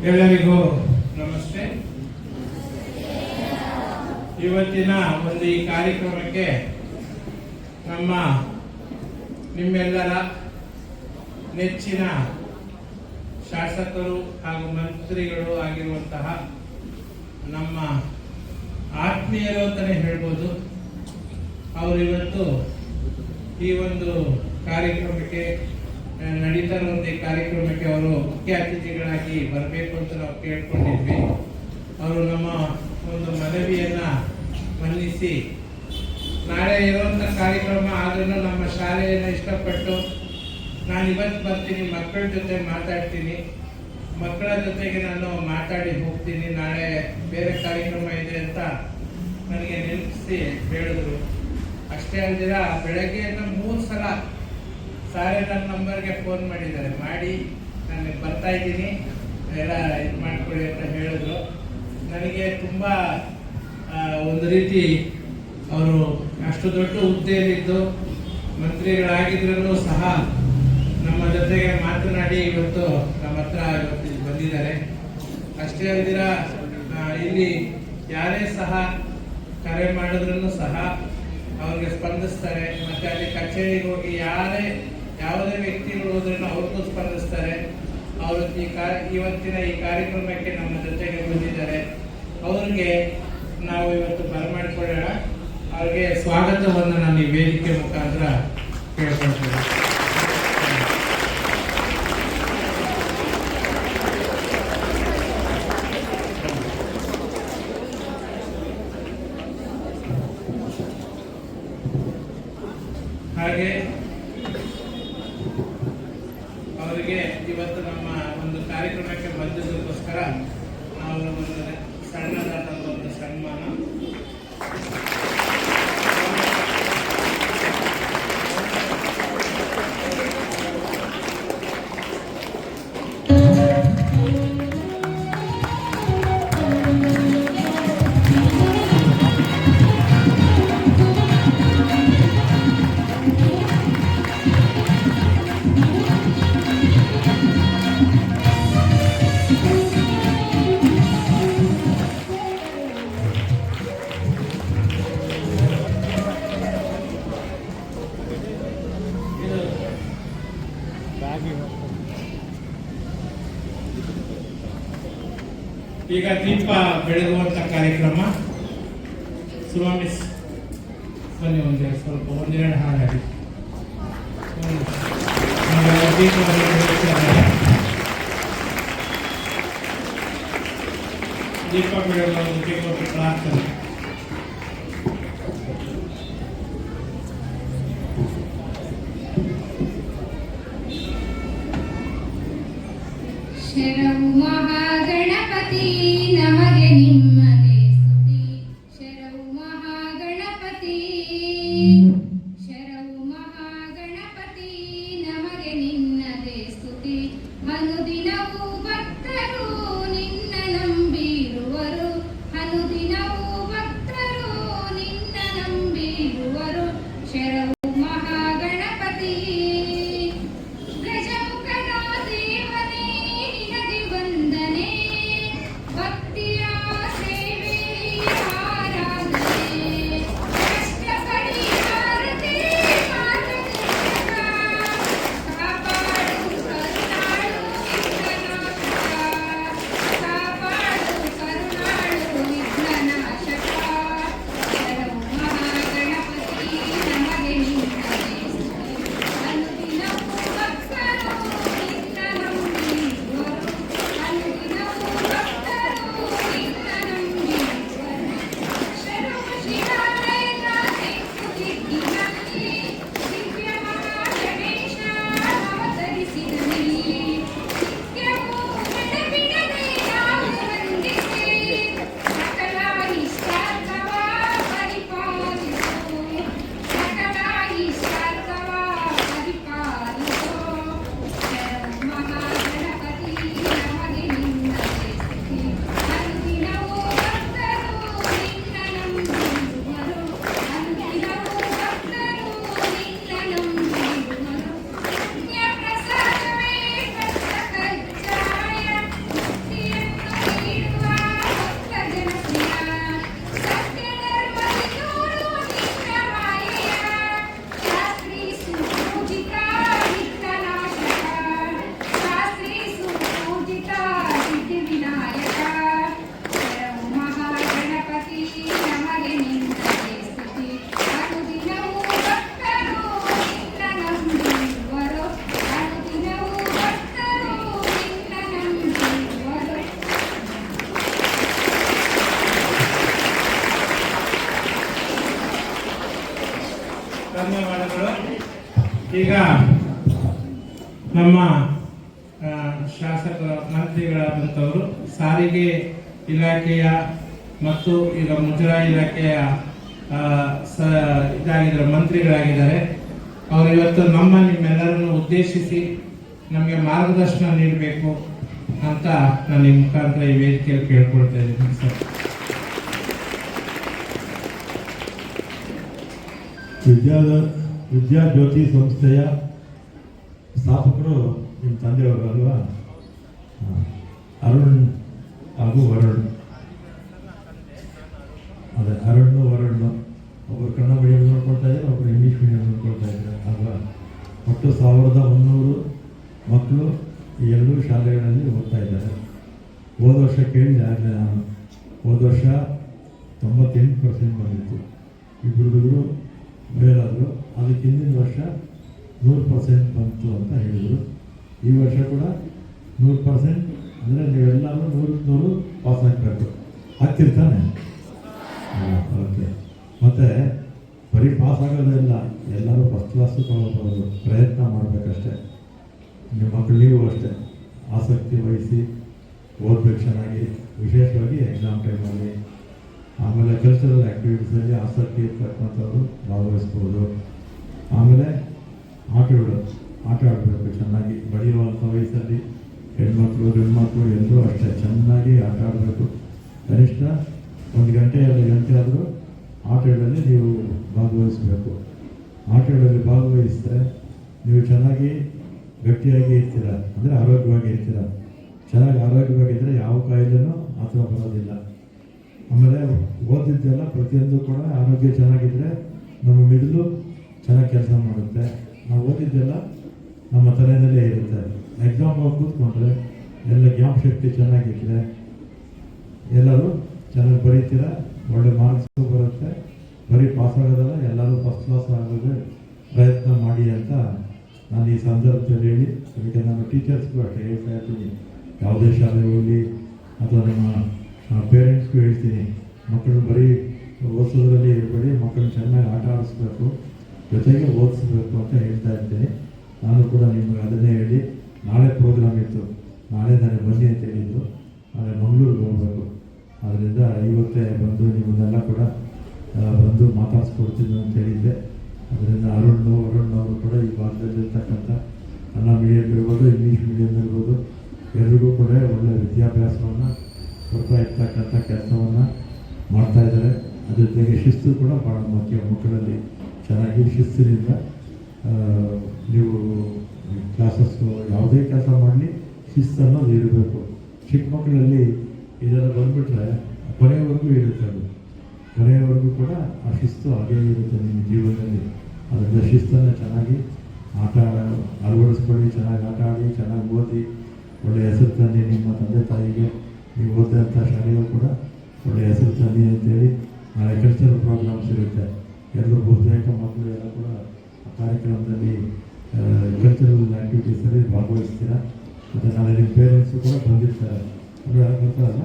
ಎಲ್ಲರಿಗೂ ನಮಸ್ತೆ. ಇವತ್ತಿನ ಒಂದು ಈ ಕಾರ್ಯಕ್ರಮಕ್ಕೆ ನಿಮ್ಮೆಲ್ಲರ ನೆಚ್ಚಿನ ಶಾಸಕರು ಹಾಗೂ ಮಂತ್ರಿಗಳು ಆಗಿರುವಂತಹ ನಮ್ಮ ಆತ್ಮೀಯರು ಅಂತಾನೆ ಹೇಳ್ಬೋದು. ಅವರು ಇವತ್ತು ಈ ಒಂದು ಕಾರ್ಯಕ್ರಮಕ್ಕೆ ನಡೀತಾ ಇರುವಂತ ಈ ಕಾರ್ಯಕ್ರಮಕ್ಕೆ ಅವರು ಮುಖ್ಯ ಅತಿಥಿಗಳಾಗಿ ಬರಬೇಕು ಅಂತ ನಾವು ಕೇಳ್ಕೊಂಡಿದ್ವಿ. ಅವರು ನಮ್ಮ ಒಂದು ಮನವಿಯನ್ನ ಮನ್ನಿಸಿ ನಾಳೆ ಇರುವಂತ ಕಾರ್ಯಕ್ರಮ ಆದ್ರೂ ನಮ್ಮ ಶಾಲೆಯನ್ನು ಇಷ್ಟಪಟ್ಟು ನಾನು ಇವತ್ತು ಬರ್ತೀನಿ, ಮಕ್ಕಳ ಜೊತೆ ಮಾತಾಡ್ತೀನಿ, ಮಕ್ಕಳ ಜೊತೆಗೆ ನಾನು ಮಾತಾಡಿ ಹೋಗ್ತೀನಿ, ನಾಳೆ ಬೇರೆ ಕಾರ್ಯಕ್ರಮ ಇದೆ ಅಂತ ನನಗೆ ನೆನಪಿಸಿ ಹೇಳಿದ್ರು. ಅಷ್ಟೇ ಅಲ್ದಿರ ಬೆಳಗ್ಗೆಯಿಂದ 3 ಸಲ ಸಾರೆ ನನ್ನ ನಂಬರ್ಗೆ ಫೋನ್ ಮಾಡಿದ್ದಾರೆ. ಮಾಡಿ ನಾನು ಬರ್ತಾ ಇದ್ದೀನಿ, ಎಲ್ಲ ಇದು ಮಾಡ್ಕೊಳ್ಳಿ ಅಂತ ಹೇಳಿದ್ರು. ನನಗೆ ತುಂಬ ಒಂದು ರೀತಿ ಅವರು ಅಷ್ಟು ದೊಡ್ಡ ಹುದ್ದೆಯಲ್ಲಿದ್ದು ಮಂತ್ರಿಗಳಾಗಿದ್ರೂ ಸಹ ನಮ್ಮ ಜೊತೆಗೆ ಮಾತನಾಡಿ ಇವತ್ತು ನಮ್ಮ ಹತ್ರ ಇವತ್ತು ಬಂದಿದ್ದಾರೆ. ಅಷ್ಟೇ ಅಲ್ದಿರ ಇಲ್ಲಿ ಯಾರೇ ಸಹ ಕರೆ ಮಾಡಿದ್ರೂ ಸಹ ಅವ್ರಿಗೆ ಸ್ಪಂದಿಸ್ತಾರೆ. ಮತ್ತೆ ಅಲ್ಲಿ ಕಚೇರಿಗೆ ಹೋಗಿ ಯಾವುದೇ ವ್ಯಕ್ತಿಗಳು ಹೋದ್ರೂ ಅವ್ರಿಗೂ ಸ್ಪಂದಿಸ್ತಾರೆ. ಅವರು ಇವತ್ತಿನ ಈ ಕಾರ್ಯಕ್ರಮಕ್ಕೆ ನಮ್ಮ ಜೊತೆಗೆ ಬಂದಿದ್ದಾರೆ. ಅವ್ರಿಗೆ ನಾವು ಇವತ್ತು ಬರಮಾಡಿಕೊಳ್ಳೋಣ. ಅವ್ರಿಗೆ ಸ್ವಾಗತವನ್ನು ನಾನು ಈ ವೇದಿಕೆ ಮುಖಾಂತರ ಕೇಳ್ಕೊಳ್ತೇನೆ. ಹಾಗೆ ಅವರಿಗೆ ಇವತ್ತು ನಮ್ಮ ಒಂದು ಕಾರ್ಯಕ್ರಮಕ್ಕೆ ಬಂದಿದ್ದಕ್ಕೋಸ್ಕರ ನಾವು ಒಂದು ಸಣ್ಣದಾದಂಥ ಒಂದು ಸನ್ಮಾನ. ಈಗ ದೀಪ ಬೆಳಗುವಂತ ಕಾರ್ಯಕ್ರಮ. ಸುಮಾಮಿಸ್ ಬನ್ನಿ, ಸ್ವಲ್ಪ ಒಂದೆರಡು ಹಾಡಾಡಿ ದೀಪ ಬೆಳಗುವ ದೀಪಕ್ಕೆ ಪ್ರಾರ್ಥನೆ. ಶರಣು ಮಹಾಗಣಪತಿ ನಮಗೆ ನಿಮ್ಮದೇ ಸ್ತುತಿ. ಶರಣು ಮಹಾಗಣಪತಿ, ಶರಣು ಮಹಾಗಣಪತಿ ನಮಗೆ ನಿನ್ನದೇ ಸ್ತುತಿ. ಅನುದಿನವೂ ಭಕ್ತರು ನಿನ್ನ ನಂಬಿರುವರು, ಅನುದಿನವೂ ಭಕ್ತರು ನಿನ್ನ ನಂಬಿರುವರು. ಶರಣು ಮಹಾಗಣಪತಿ, ಗಜಮುಖನ ದೇವನೇ ನಿನಗೆ ವಂದನೆ. ಈಗ ನಮ್ಮ ಶಾಸಕರ ಮಂತ್ರಿಗಳಾದಂಥವರು ಸಾರಿಗೆ ಇಲಾಖೆಯ ಮತ್ತು ಈಗ ಮುಜರಾಯಿ ಇಲಾಖೆಯ ಇದಾಗಿದ್ದಾರೆ, ಮಂತ್ರಿಗಳಾಗಿದ್ದಾರೆ. ಅವರು ಇವತ್ತು ನಿಮ್ಮೆಲ್ಲರನ್ನು ಉದ್ದೇಶಿಸಿ ನಮಗೆ ಮಾರ್ಗದರ್ಶನ ನೀಡಬೇಕು ಅಂತ ನಾನು ಈ ಮುಖಾಂತರ ಈ ವೇದಿಕೆಯಲ್ಲಿ ಕೇಳ್ಕೊಳ್ತಾ ಇದ್ದೀನಿ ಸರ್. ವಿದ್ಯಾಜ್ಯೋತಿ ಸಂಸ್ಥೆಯ ಸ್ಥಾಪಕರು ನಿಮ್ಮ ತಂದೆಯವರು ಅಲ್ವಾ? ಅರುಣ್ ಹಾಗೂ ವರುಣ್. ಅದೇ ಅರುಣ್ಣು ವರುಣ್ಣು, ಒಬ್ಬರು ಕನ್ನಡ ಮೀಡಿಯಂ ನೋಡ್ಕೊಳ್ತಾ ಇದ್ದಾರೆ, ಒಬ್ಬರು ಇಂಗ್ಲೀಷ್ ಮೀಡಿಯಂ ನೋಡ್ಕೊಳ್ತಾ ಇದ್ದಾರೆ ಅಲ್ವಾ? ಒಟ್ಟು 1300 ಮಕ್ಕಳು ಈ ಎರಡೂ ಶಾಲೆಗಳಲ್ಲಿ ಓದ್ತಾ ಇದ್ದಾರೆ. ಹೋದ ವರ್ಷ ಕೇಳಿದೆ ಆಗಲೇ ನಾನು, ಹೋದ ವರ್ಷ 98% ಬಂದಿತ್ತು. ಇಬ್ಬರು ಹುಡುಗರು ಬೇರಾದರು, ಅದಕ್ಕೆ ಹಿಂದಿನ ವರ್ಷ 100% ಬಂತು ಅಂತ ಹೇಳಿದರು. ಈ ವರ್ಷ ಕೂಡ 100%, ಅಂದರೆ ನೀವೆಲ್ಲರೂ 100 ಪಾಸ್ ಆಗಬೇಕು. ಆಗ್ತಿರ್ತಾನೆ? ಓಕೆ. ಮತ್ತು ಬರೀ ಪಾಸ್ ಆಗೋದಿಲ್ಲ, ಎಲ್ಲರೂ ಫಸ್ಟ್ ಕ್ಲಾಸು ತೊಗೊಳ್ಬೋದು, ಪ್ರಯತ್ನ ಮಾಡಬೇಕಷ್ಟೆ. ನಿಮ್ಮ ಮಕ್ಕಳು ನೀವು ಅಷ್ಟೇ ಆಸಕ್ತಿ ವಹಿಸಿ ಓದಬೇಕು ಚೆನ್ನಾಗಿ, ವಿಶೇಷವಾಗಿ ಎಕ್ಸಾಮ್ ಟೈಮಲ್ಲಿ. ಆಮೇಲೆ ಕಲ್ಚರಲ್ ಆ್ಯಕ್ಟಿವಿಟೀಸಲ್ಲಿ ಆಸಕ್ತಿ ಇರ್ತಕ್ಕಂಥವ್ರು ಭಾಗವಹಿಸ್ಬೋದು. ಆಮೇಲೆ ಆಟ ಆಡಬೇಕು ಚೆನ್ನಾಗಿ. ಬೆಳೆಯುವಂಥ ವಯಸ್ಸಲ್ಲಿ ಹೆಣ್ಮಕ್ಳು ಗಂಡ್ಮಕ್ಳು ಎಲ್ಲರೂ ಅಷ್ಟೇ ಚೆನ್ನಾಗಿ ಆಟ ಆಡಬೇಕು. ಕನಿಷ್ಠ 1 ಗಂಟೆ 2 ಗಂಟೆ ಆದರೂ ಆಟಗಳಲ್ಲಿ ನೀವು ಭಾಗವಹಿಸಬೇಕು. ಆಟಗಳಲ್ಲಿ ಭಾಗವಹಿಸಿದ್ರೆ ನೀವು ಚೆನ್ನಾಗಿ ಗಟ್ಟಿಯಾಗಿ ಇರ್ತೀರ, ಅಂದರೆ ಆರೋಗ್ಯವಾಗಿ ಇರ್ತೀರ. ಚೆನ್ನಾಗಿ ಆರೋಗ್ಯವಾಗಿದ್ದರೆ ಯಾವ ಕಾಯಿಲೆನೂ ಹತ್ರ ಬರೋದಿಲ್ಲ. ಆಮೇಲೆ ಓದಿದ್ದೆಲ್ಲ ಪ್ರತಿಯೊಂದು ಕೂಡ ಆರೋಗ್ಯ ಚೆನ್ನಾಗಿದ್ದರೆ ನಮ್ಮ ಮಿದುಳು ಚೆನ್ನಾಗಿ ಕೆಲಸ ಮಾಡುತ್ತೆ. ನಾವು ಓದಿದ್ದೆಲ್ಲ ನಮ್ಮ ತಲೆಯಲ್ಲೇ ಇರುತ್ತೆ. ಎಕ್ಸಾಮ್ ಹೋಗಿ ಕೂತ್ಕೊಂಡ್ರೆ ಎಲ್ಲ ಜ್ಞಾಪಶಕ್ತಿ ಚೆನ್ನಾಗಿದ್ದರೆ ಎಲ್ಲರೂ ಚೆನ್ನಾಗಿ ಬರೀತೀರ, ಒಳ್ಳೆ ಮಾರ್ಕ್ಸು ಬರುತ್ತೆ. ಬರೀ ಪಾಸ್ ಆಗೋದಲ್ಲ, ಎಲ್ಲರೂ ಫಸ್ಟ್ ಕ್ಲಾಸ್ ಆಗೋದು ಪ್ರಯತ್ನ ಮಾಡಿ ಅಂತ ನಾನು ಈ ಸಂದರ್ಭದಲ್ಲಿ ಹೇಳಿ, ಅದಕ್ಕೆ ನಾನು ಟೀಚರ್ಸ್ಗೂ ಅಷ್ಟೇ ಹೇಳ್ತಾ ಇರ್ತೀನಿ. ಯಾವುದೇ ಶಾಲೆ ಹೋಗಲಿ ಅಥವಾ ನಮ್ಮ ಪೇರೆಂಟ್ಸ್ಗೂ ಹೇಳ್ತೀನಿ, ಮಕ್ಕಳು ಬರೀ ಓದಿಸೋದ್ರಲ್ಲಿ ಇರಬೇಡಿ, ಮಕ್ಕಳನ್ನ ಚೆನ್ನಾಗಿ ಆಟ ಆಡಿಸ್ಬೇಕು, ಜೊತೆಗೆ ಓದಿಸ್ಬೇಕು ಅಂತ ಹೇಳ್ತಾ ಇರ್ತೀನಿ. ನಾನು ಕೂಡ ನಿಮಗೆ ಅದನ್ನೇ ಹೇಳಿ, ನಾಳೆ ಪ್ರೋಗ್ರಾಮ್ ಇತ್ತು, ನಾಳೆ ನನಗೆ ಬನ್ನಿ ಅಂತ ಹೇಳಿದ್ದು, ನಾಳೆ ಮಂಗಳೂರಿಗೆ ಹೋಗಬೇಕು. ಅದರಿಂದ ಇವತ್ತೇ ಬಂದು ನಿಮ್ಮನ್ನೆಲ್ಲ ಕೂಡ ಬಂದು ಮಾತಾಡಿಸ್ಕೊಡ್ತೀನಿ ಅಂತ ಹೇಳಿದ್ದೆ. ಅದರಿಂದ ವರುಣ್ ಅವರು ಕೂಡ ಈ ಭಾಗದಲ್ಲಿರ್ತಕ್ಕಂಥ ಕನ್ನಡ ಮೀಡಿಯಂ ಇರ್ಬೋದು, ಇಂಗ್ಲೀಷ್ ಮೀಡಿಯಂ ಇರ್ಬೋದು, ಎಲ್ರಿಗೂ ಕೂಡ ಒಳ್ಳೆಯ ವಿದ್ಯಾಭ್ಯಾಸವನ್ನು ಕೊಡ್ತಾ ಇರ್ತಕ್ಕಂಥ ಕೆಲಸವನ್ನು ಮಾಡ್ತಾಯಿದ್ದಾರೆ. ಅದ್ರ ಜೊತೆಗೆ ಶಿಸ್ತು ಕೂಡ ಭಾಳ ಮುಖ್ಯ. ಮಕ್ಕಳಲ್ಲಿ ಚೆನ್ನಾಗಿ ಶಿಸ್ತಿನಿಂದ ನೀವು ಕ್ಲಾಸಸ್ಸು ಯಾವುದೇ ಕೆಲಸ ಮಾಡಲಿ ಶಿಸ್ತನ್ನೋದು ಇರಬೇಕು. ಚಿಕ್ಕ ಮಕ್ಕಳಲ್ಲಿ ಇದೆಲ್ಲ ಬಂದುಬಿಟ್ರೆ ಕೊನೆಯವರೆಗೂ ಇರುತ್ತೆ. ಅದು ಕೊನೆಯವರೆಗೂ ಕೂಡ ಆ ಶಿಸ್ತು ಹಾಗೇ ಇರುತ್ತೆ ನಿಮ್ಮ ಜೀವನದಲ್ಲಿ. ಅದರಿಂದ ಶಿಸ್ತನ್ನು ಚೆನ್ನಾಗಿ ಅಳವಡಿಸ್ಕೊಳ್ಳಿ, ಚೆನ್ನಾಗಿ ಆಟ ಆಡಿ, ಚೆನ್ನಾಗಿ ಓದಿ, ಒಳ್ಳೆಯ ಹೆಸರು ತನ್ನಿ. ನಿಮ್ಮ ತಂದೆ ತಾಯಿಗೆ ನೀವು ಓದಿದಂಥ ಶಾಲೆಯೂ ಕೂಡ ಒಳ್ಳೆಯ ಹೆಸರು ತನ್ನಿ ಅಂತೇಳಿ ನಾಳೆ ಕಲ್ಚರಲ್ ಪ್ರೋಗ್ರಾಮ್ಸ್ ಇರುತ್ತೆ. ಎಲ್ಲರೂ ಬಹುತೇಕ ಮಕ್ಕಳು ಎಲ್ಲ ಕೂಡ ಆ ಕಾರ್ಯಕ್ರಮದಲ್ಲಿ ಕಲ್ಚರಲ್ ಆ್ಯಕ್ಟಿವಿಟೀಸಲ್ಲಿ ಭಾಗವಹಿಸ್ತೀರ. ಮತ್ತು ನಾಳೆ ನಿಮ್ಮ ಪೇರೆಂಟ್ಸು ಕೂಡ ಬಂದಿರ್ತಾರೆ, ಬರ್ತಾರಲ್ಲ,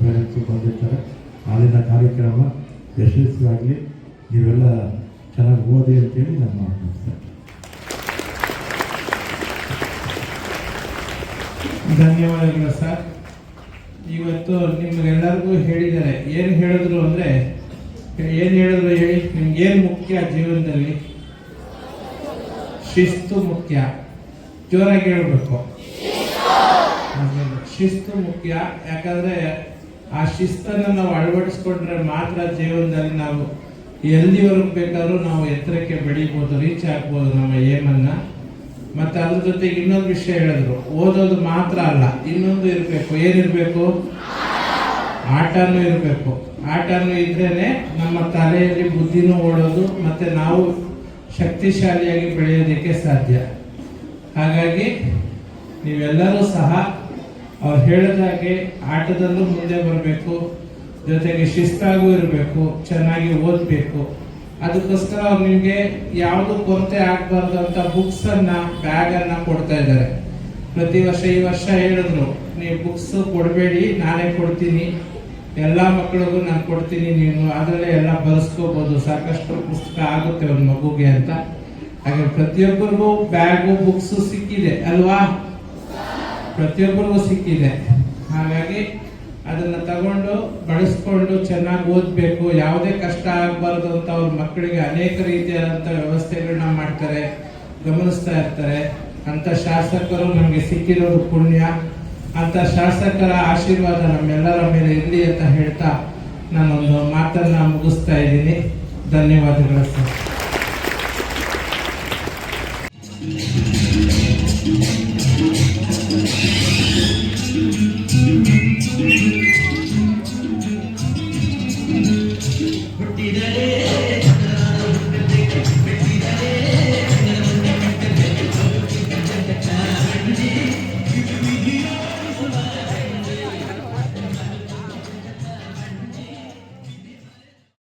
ಪೇರೆಂಟ್ಸು ಬಂದಿರ್ತಾರೆ. ನಾಳಿನ ಕಾರ್ಯಕ್ರಮ ಯಶಸ್ವಿಯಾಗಲಿ, ನೀವೆಲ್ಲ ಚೆನ್ನಾಗಿ ಓದಿ ಅಂತೇಳಿ ನಾನು ಮಾತನಾಡ್ತೇನೆ. ಧನ್ಯವಾದಗಳು ಸರ್. ಇವತ್ತು ನಿಮ್ಗೆಲ್ಲರಿಗೂ ಹೇಳಿದ್ದಾರೆ. ಏನು ಹೇಳಿದ್ರು ಅಂದರೆ, ಏನು ಹೇಳಿದ್ರು ಹೇಳಿ, ನಿಮ್ಗೇನು ಮುಖ್ಯ ಜೀವನದಲ್ಲಿ? ಶಿಸ್ತು ಮುಖ್ಯ. ಜೋರಾಗಿ ಹೇಳಬೇಕು, ಶಿಸ್ತು ಮುಖ್ಯ. ಯಾಕಂದರೆ ಆ ಶಿಸ್ತನ್ನು ನಾವು ಅಳವಡಿಸ್ಕೊಂಡ್ರೆ ಮಾತ್ರ ಜೀವನದಲ್ಲಿ ನಾವು ಎಲ್ಲಿವರೆಗೂ ಬೇಕಾದ್ರೂ ನಾವು ಎತ್ತರಕ್ಕೆ ಬೆಳೀಬೋದು, ರೀಚ್ ಆಗ್ಬೋದು ನಮ್ಮ ಏಮನ್ನು. ಮತ್ತು ಅದ್ರ ಜೊತೆಗೆ ಇನ್ನೊಂದು ವಿಷಯ ಹೇಳಿದ್ರು, ಓದೋದು ಮಾತ್ರ ಅಲ್ಲ, ಇನ್ನೊಂದು ಇರಬೇಕು. ಏನಿರಬೇಕು? ಆಟನೂ ಇರಬೇಕು. ಆಟನೂ ಇದ್ರೇ ನಮ್ಮ ತಲೆಯಲ್ಲಿ ಬುದ್ಧಿನೂ ಓಡೋದು, ಮತ್ತು ನಾವು ಶಕ್ತಿಶಾಲಿಯಾಗಿ ಬೆಳೆಯೋದಕ್ಕೆ ಸಾಧ್ಯ. ಹಾಗಾಗಿ ನೀವೆಲ್ಲರೂ ಸಹ ಅವ್ರು ಹೇಳಿದಾಗೆ ಆಟದಲ್ಲೂ ಮುಂದೆ ಬರಬೇಕು, ಜೊತೆಗೆ ಶಿಸ್ತಾಗೂ ಇರಬೇಕು, ಚೆನ್ನಾಗಿ ಓದಬೇಕು. ಅದಕ್ಕೋಸ್ಕರ ಅವ್ರು ನಿಮಗೆ ಯಾವುದು ಕೊರತೆ ಆಗಬಾರ್ದು ಅಂತ ಬುಕ್ಸನ್ನು, ಬ್ಯಾಗನ್ನು ಕೊಡ್ತಾ ಇದ್ದಾರೆ ಪ್ರತಿ ವರ್ಷ. ಈ ವರ್ಷ ಹೇಳಿದ್ರು, ನೀವು ಬುಕ್ಸ್ ಕೊಡಬೇಡಿ, ನಾನೇ ಕೊಡ್ತೀನಿ, ಎಲ್ಲ ಮಕ್ಕಳಿಗೂ ನಾನು ಕೊಡ್ತೀನಿ, ನೀವು ಅದರಲ್ಲೇ ಎಲ್ಲ ಬರೆಸ್ಕೋಬೋದು, ಸಾಕಷ್ಟು ಪುಸ್ತಕ ಆಗುತ್ತೆ ಒಂದು ಮಗುಗೆ ಅಂತ. ಹಾಗೆ ಪ್ರತಿಯೊಬ್ಬರಿಗೂ ಬ್ಯಾಗು ಬುಕ್ಸ್ ಸಿಕ್ಕಿದೆ ಅಲ್ವಾ? ಪ್ರತಿಯೊಬ್ಬರಿಗೂ ಸಿಕ್ಕಿದೆ. ಹಾಗಾಗಿ ಅದನ್ನ ತಗೊಂಡು ಬಳಸ್ಕೊಂಡು ಚೆನ್ನಾಗಿ ಓದ್ಬೇಕು. ಯಾವುದೇ ಕಷ್ಟ ಆಗಬಾರ್ದು ಅಂತ ಅವ್ರ ಮಕ್ಕಳಿಗೆ ಅನೇಕ ರೀತಿಯಾದಂಥ ವ್ಯವಸ್ಥೆಗಳನ್ನ ಮಾಡ್ತಾರೆ, ಗಮನಿಸ್ತಾ ಇರ್ತಾರೆ. ಅಂತ ಶಾಸಕರು ನಮಗೆ ಸಿಕ್ಕಿರೋದು ಪುಣ್ಯ. ಅಂತ ಶಾಸಕರ ಆಶೀರ್ವಾದ ನಮ್ಮೆಲ್ಲರ ಮೇಲೆ ಇರಲಿ ಅಂತ ಹೇಳ್ತಾ ನಾನೊಂದು ಮಾತನ್ನ ಮುಗಿಸ್ತಾ ಇದ್ದೀನಿ. ಧನ್ಯವಾದಗಳು ಸರ್.